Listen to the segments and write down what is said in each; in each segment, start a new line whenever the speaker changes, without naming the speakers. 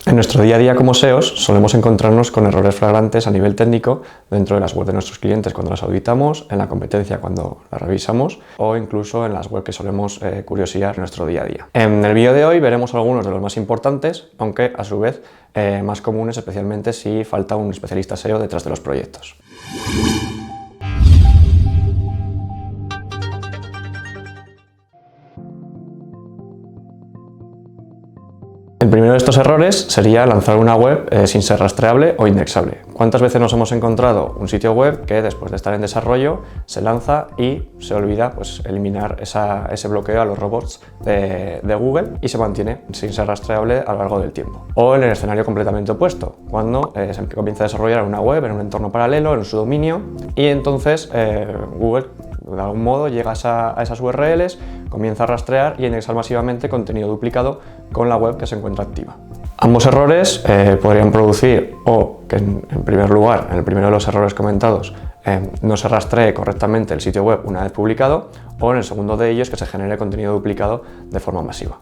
En nuestro día a día como SEOs solemos encontrarnos con errores flagrantes a nivel técnico dentro de las webs de nuestros clientes cuando las auditamos, en la competencia cuando las revisamos o incluso en las webs que solemos curiosear en nuestro día a día. En el vídeo de hoy veremos algunos de los más importantes, aunque a su vez más comunes, especialmente si falta un especialista SEO detrás de los proyectos. El primero de estos errores sería lanzar una web sin ser rastreable o indexable. ¿Cuántas veces nos hemos encontrado un sitio web que después de estar en desarrollo se lanza y se olvida eliminar ese bloqueo a los robots de Google y se mantiene sin ser rastreable a lo largo del tiempo? O en el escenario completamente opuesto, cuando se comienza a desarrollar una web en un entorno paralelo, en su dominio, y entonces Google de algún modo llega a esas URLs, comienza a rastrear y a indexar masivamente contenido duplicado con la web que se encuentra activa. Ambos errores podrían producir o que en primer lugar, en el primero de los errores comentados, no se rastree correctamente el sitio web una vez publicado, o en el segundo de ellos que se genere contenido duplicado de forma masiva.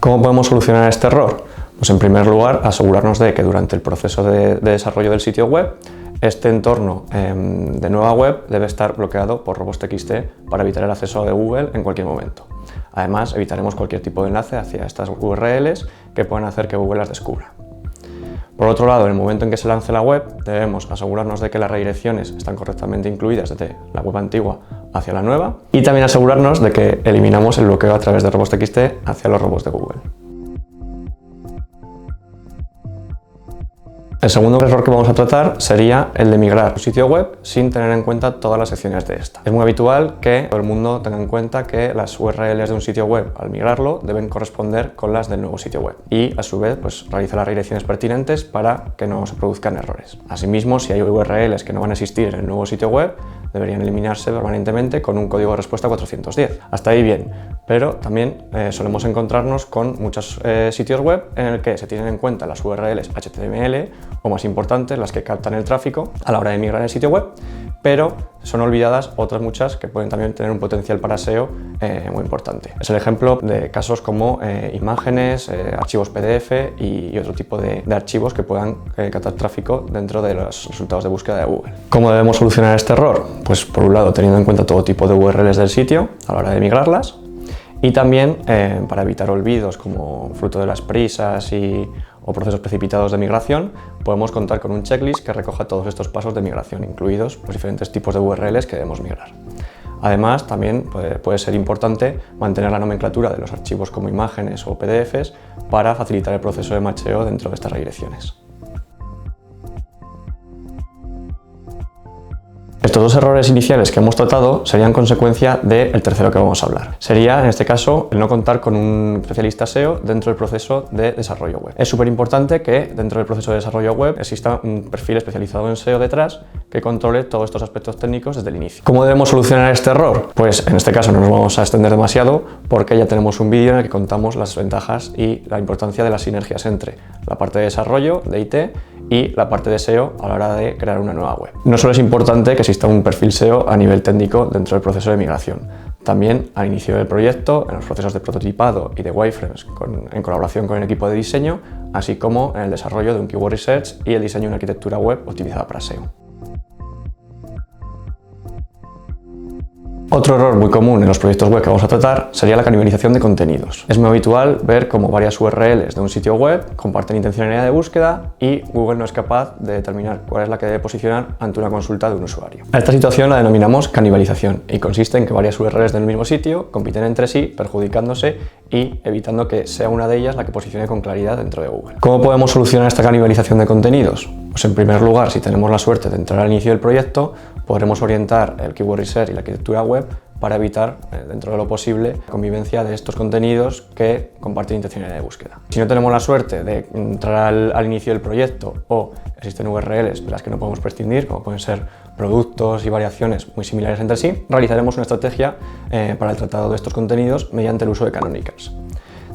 ¿Cómo podemos solucionar este error? Pues en primer lugar asegurarnos de que durante el proceso de desarrollo del sitio web este entorno de nueva web debe estar bloqueado por robots.txt para evitar el acceso de Google en cualquier momento. Además, evitaremos cualquier tipo de enlace hacia estas URLs que puedan hacer que Google las descubra. Por otro lado, en el momento en que se lance la web, debemos asegurarnos de que las redirecciones están correctamente incluidas desde la web antigua hacia la nueva y también asegurarnos de que eliminamos el bloqueo a través de robots.txt hacia los robots de Google. El segundo error que vamos a tratar sería el de migrar un sitio web sin tener en cuenta todas las secciones de esta. Es muy habitual que todo el mundo tenga en cuenta que las URLs de un sitio web, al migrarlo, deben corresponder con las del nuevo sitio web y, a su vez, realizar las redirecciones pertinentes para que no se produzcan errores. Asimismo, si hay URLs que no van a existir en el nuevo sitio web, deberían eliminarse permanentemente con un código de respuesta 410. Hasta ahí bien, pero también solemos encontrarnos con muchos sitios web en el que se tienen en cuenta las URLs HTML o, más importantes, las que captan el tráfico a la hora de migrar el sitio web, pero son olvidadas otras muchas que pueden también tener un potencial para SEO muy importante. Es el ejemplo de casos como imágenes, archivos PDF y otro tipo de archivos que puedan captar tráfico dentro de los resultados de búsqueda de Google. ¿Cómo debemos solucionar este error? Pues por un lado teniendo en cuenta todo tipo de URLs del sitio a la hora de migrarlas y también para evitar olvidos como fruto de las prisas o procesos precipitados de migración, podemos contar con un checklist que recoja todos estos pasos de migración, incluidos los diferentes tipos de URLs que debemos migrar. Además, también puede ser importante mantener la nomenclatura de los archivos como imágenes o PDFs para facilitar el proceso de macheo dentro de estas redirecciones. Estos dos errores iniciales que hemos tratado serían consecuencia del tercero que vamos a hablar. Sería, en este caso, el no contar con un especialista SEO dentro del proceso de desarrollo web. Es súper importante que dentro del proceso de desarrollo web exista un perfil especializado en SEO detrás que controle todos estos aspectos técnicos desde el inicio. ¿Cómo debemos solucionar este error? Pues en este caso no nos vamos a extender demasiado porque ya tenemos un vídeo en el que contamos las ventajas y la importancia de las sinergias entre la parte de desarrollo, de IT, y la parte de SEO a la hora de crear una nueva web. No solo es importante que exista un perfil SEO a nivel técnico dentro del proceso de migración, también al inicio del proyecto, en los procesos de prototipado y de wireframes en colaboración con el equipo de diseño, así como en el desarrollo de un keyword research y el diseño de una arquitectura web optimizada para SEO. Otro error muy común en los proyectos web que vamos a tratar sería la canibalización de contenidos. Es muy habitual ver cómo varias URLs de un sitio web comparten intencionalidad de búsqueda y Google no es capaz de determinar cuál es la que debe posicionar ante una consulta de un usuario. A esta situación la denominamos canibalización y consiste en que varias URLs del mismo sitio compiten entre sí, perjudicándose y evitando que sea una de ellas la que posicione con claridad dentro de Google. ¿Cómo podemos solucionar esta canibalización de contenidos? Pues en primer lugar, si tenemos la suerte de entrar al inicio del proyecto, podremos orientar el keyword research y la arquitectura web para evitar, dentro de lo posible, la convivencia de estos contenidos que comparten intencionalidad de búsqueda. Si no tenemos la suerte de entrar al inicio del proyecto o existen URLs de las que no podemos prescindir, como pueden ser productos y variaciones muy similares entre sí, realizaremos una estrategia para el tratado de estos contenidos mediante el uso de canonicals.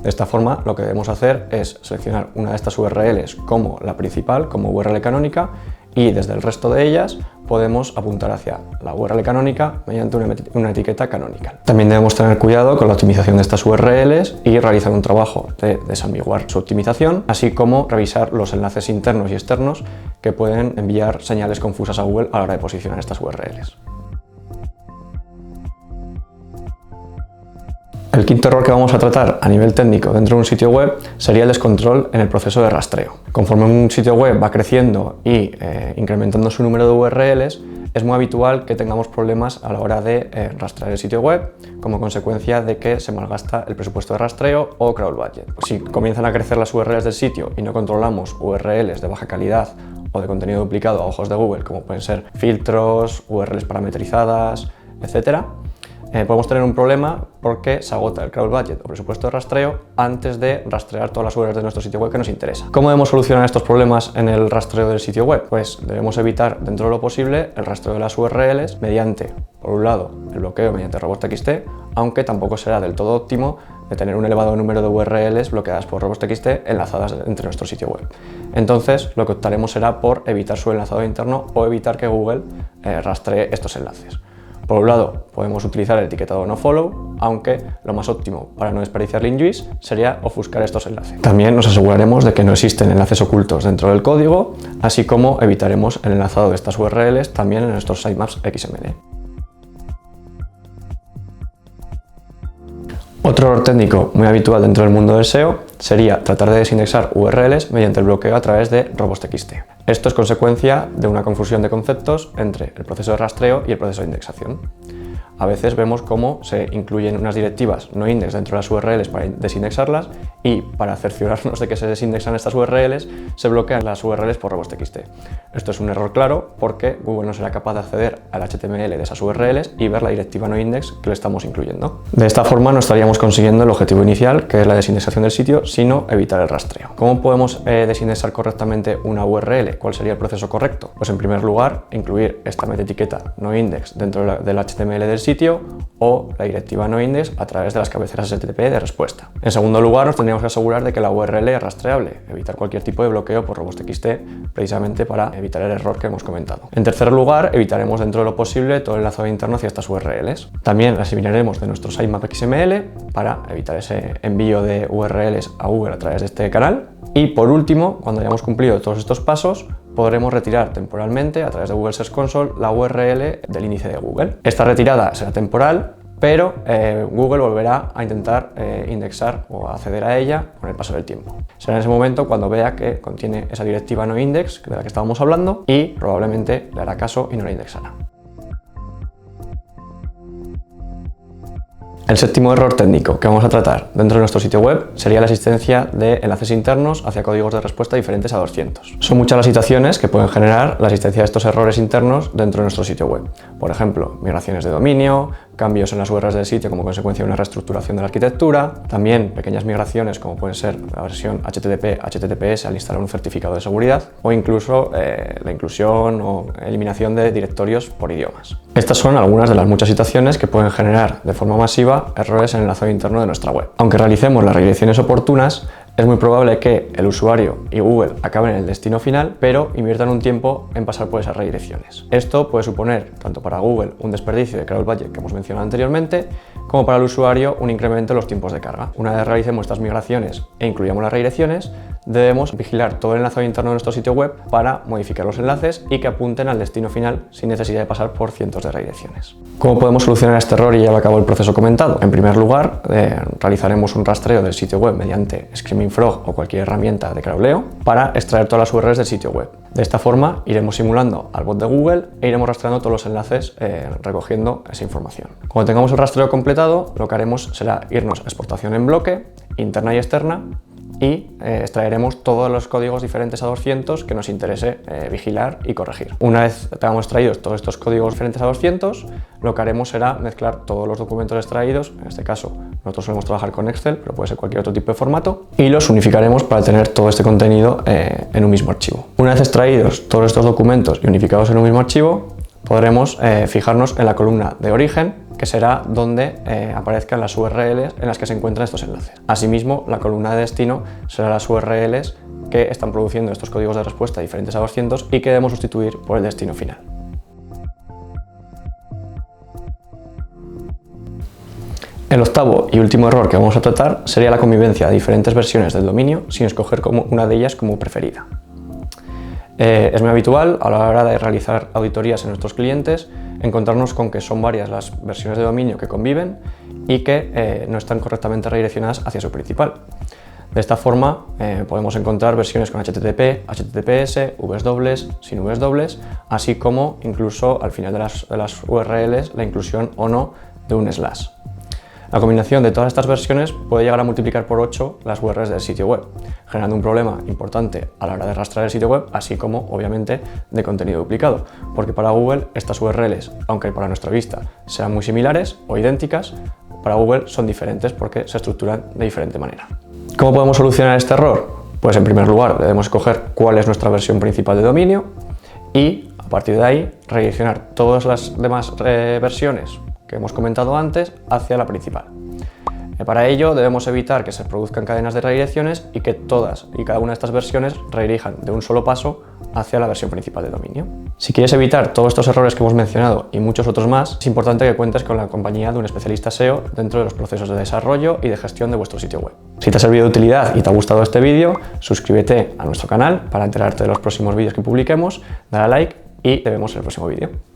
De esta forma, lo que debemos hacer es seleccionar una de estas URLs como la principal, como URL canónica, y desde el resto de ellas podemos apuntar hacia la URL canónica mediante una etiqueta canonical. También debemos tener cuidado con la optimización de estas URLs y realizar un trabajo de desambiguar su optimización, así como revisar los enlaces internos y externos que pueden enviar señales confusas a Google a la hora de posicionar estas URLs. El quinto error que vamos a tratar a nivel técnico dentro de un sitio web sería el descontrol en el proceso de rastreo. Conforme un sitio web va creciendo y incrementando su número de URLs, es muy habitual que tengamos problemas a la hora de rastrear el sitio web, como consecuencia de que se malgasta el presupuesto de rastreo o crawl budget. Si comienzan a crecer las URLs del sitio y no controlamos URLs de baja calidad o de contenido duplicado a ojos de Google, como pueden ser filtros, URLs parametrizadas, etc., podemos tener un problema porque se agota el crawl budget o presupuesto de rastreo antes de rastrear todas las URLs de nuestro sitio web que nos interesa. ¿Cómo debemos solucionar estos problemas en el rastreo del sitio web? Pues debemos evitar dentro de lo posible el rastreo de las URLs mediante, por un lado, el bloqueo mediante robots.txt, aunque tampoco será del todo óptimo de tener un elevado número de URLs bloqueadas por robots.txt enlazadas entre nuestro sitio web. Entonces, lo que optaremos será por evitar su enlazado interno o evitar que Google rastree estos enlaces. Por un lado, podemos utilizar el etiquetado nofollow, aunque lo más óptimo para no desperdiciar link juice sería ofuscar estos enlaces. También nos aseguraremos de que no existen enlaces ocultos dentro del código, así como evitaremos el enlazado de estas URLs también en nuestros sitemaps XML. Otro error técnico muy habitual dentro del mundo del SEO sería tratar de desindexar URLs mediante el bloqueo a través de robots.txt. Esto es consecuencia de una confusión de conceptos entre el proceso de rastreo y el proceso de indexación. A veces vemos cómo se incluyen unas directivas no index dentro de las URLs para desindexarlas y para cerciorarnos de que se desindexan estas URLs se bloquean las URLs por robots.txt. Esto es un error claro porque Google no será capaz de acceder al HTML de esas URLs y ver la directiva no index que le estamos incluyendo. De esta forma no estaríamos consiguiendo el objetivo inicial, que es la desindexación del sitio, sino evitar el rastreo. ¿Cómo podemos desindexar correctamente una URL? ¿Cuál sería el proceso correcto? Pues en primer lugar, incluir esta metaetiqueta no index dentro del HTML del sitio o la directiva no index a través de las cabeceras HTTP de respuesta. En segundo lugar, nos tendríamos que asegurar de que la URL es rastreable, evitar cualquier tipo de bloqueo por robots.txt precisamente para evitar el error que hemos comentado. En tercer lugar, evitaremos dentro de lo posible todo el enlazado interno hacia estas URLs. También las eliminaremos de nuestro sitemap XML para evitar ese envío de URLs a Google a través de este canal. Y por último, cuando hayamos cumplido todos estos pasos, podremos retirar temporalmente a través de Google Search Console la URL del índice de Google. Esta retirada será temporal, pero Google volverá a intentar indexar o acceder a ella con el paso del tiempo. Será en ese momento cuando vea que contiene esa directiva no index de la que estábamos hablando y probablemente le hará caso y no la indexará. El séptimo error técnico que vamos a tratar dentro de nuestro sitio web sería la existencia de enlaces internos hacia códigos de respuesta diferentes a 200. Son muchas las situaciones que pueden generar la existencia de estos errores internos dentro de nuestro sitio web. Por ejemplo, migraciones de dominio, cambios en las URLs del sitio como consecuencia de una reestructuración de la arquitectura, también pequeñas migraciones como pueden ser la versión HTTP/HTTPS al instalar un certificado de seguridad o incluso la inclusión o eliminación de directorios por idiomas. Estas son algunas de las muchas situaciones que pueden generar de forma masiva errores en el enlazado interno de nuestra web. Aunque realicemos las redirecciones oportunas, es muy probable que el usuario y Google acaben en el destino final, pero inviertan un tiempo en pasar por esas redirecciones. Esto puede suponer, tanto para Google, un desperdicio de crawl budget que hemos mencionado anteriormente, como para el usuario un incremento en los tiempos de carga. Una vez realicemos estas migraciones e incluyamos las redirecciones, debemos vigilar todo el enlazado interno de nuestro sitio web para modificar los enlaces y que apunten al destino final sin necesidad de pasar por cientos de redirecciones. ¿Cómo podemos solucionar este error y llevar a cabo el proceso comentado? En primer lugar, realizaremos un rastreo del sitio web mediante Screaming Frog o cualquier herramienta de crawleo para extraer todas las URLs del sitio web. De esta forma iremos simulando al bot de Google e iremos rastreando todos los enlaces recogiendo esa información. Cuando tengamos el rastreo completado, lo que haremos será irnos a exportación en bloque, interna y externa, y extraeremos todos los códigos diferentes a 200 que nos interese vigilar y corregir. Una vez tengamos extraídos todos estos códigos diferentes a 200, lo que haremos será mezclar todos los documentos extraídos, en este caso nosotros solemos trabajar con Excel, pero puede ser cualquier otro tipo de formato, y los unificaremos para tener todo este contenido en un mismo archivo. Una vez extraídos todos estos documentos y unificados en un mismo archivo, podremos fijarnos en la columna de origen, que será donde aparezcan las URLs en las que se encuentran estos enlaces. Asimismo, la columna de destino será las URLs que están produciendo estos códigos de respuesta diferentes a 200 y que debemos sustituir por el destino final. El octavo y último error que vamos a tratar sería la convivencia de diferentes versiones del dominio sin escoger una de ellas como preferida. Es muy habitual a la hora de realizar auditorías en nuestros clientes encontrarnos con que son varias las versiones de dominio que conviven y que no están correctamente redireccionadas hacia su principal. De esta forma podemos encontrar versiones con HTTP, HTTPS, Vs dobles, sin Vs dobles, así como incluso al final de las URLs la inclusión o no de un slash. La combinación de todas estas versiones puede llegar a multiplicar por 8 las URLs del sitio web, generando un problema importante a la hora de rastrear el sitio web, así como, obviamente, de contenido duplicado, porque para Google estas URLs, aunque para nuestra vista sean muy similares o idénticas, para Google son diferentes porque se estructuran de diferente manera. ¿Cómo podemos solucionar este error? Pues en primer lugar debemos escoger cuál es nuestra versión principal de dominio y, a partir de ahí, redireccionar todas las demás versiones que hemos comentado antes hacia la principal. Para ello debemos evitar que se produzcan cadenas de redirecciones y que todas y cada una de estas versiones redirijan de un solo paso hacia la versión principal de dominio. Si quieres evitar todos estos errores que hemos mencionado y muchos otros más, es importante que cuentes con la compañía de un especialista SEO dentro de los procesos de desarrollo y de gestión de vuestro sitio web. Si te ha servido de utilidad y te ha gustado este vídeo, suscríbete a nuestro canal para enterarte de los próximos vídeos que publiquemos, dale a like y te vemos en el próximo vídeo.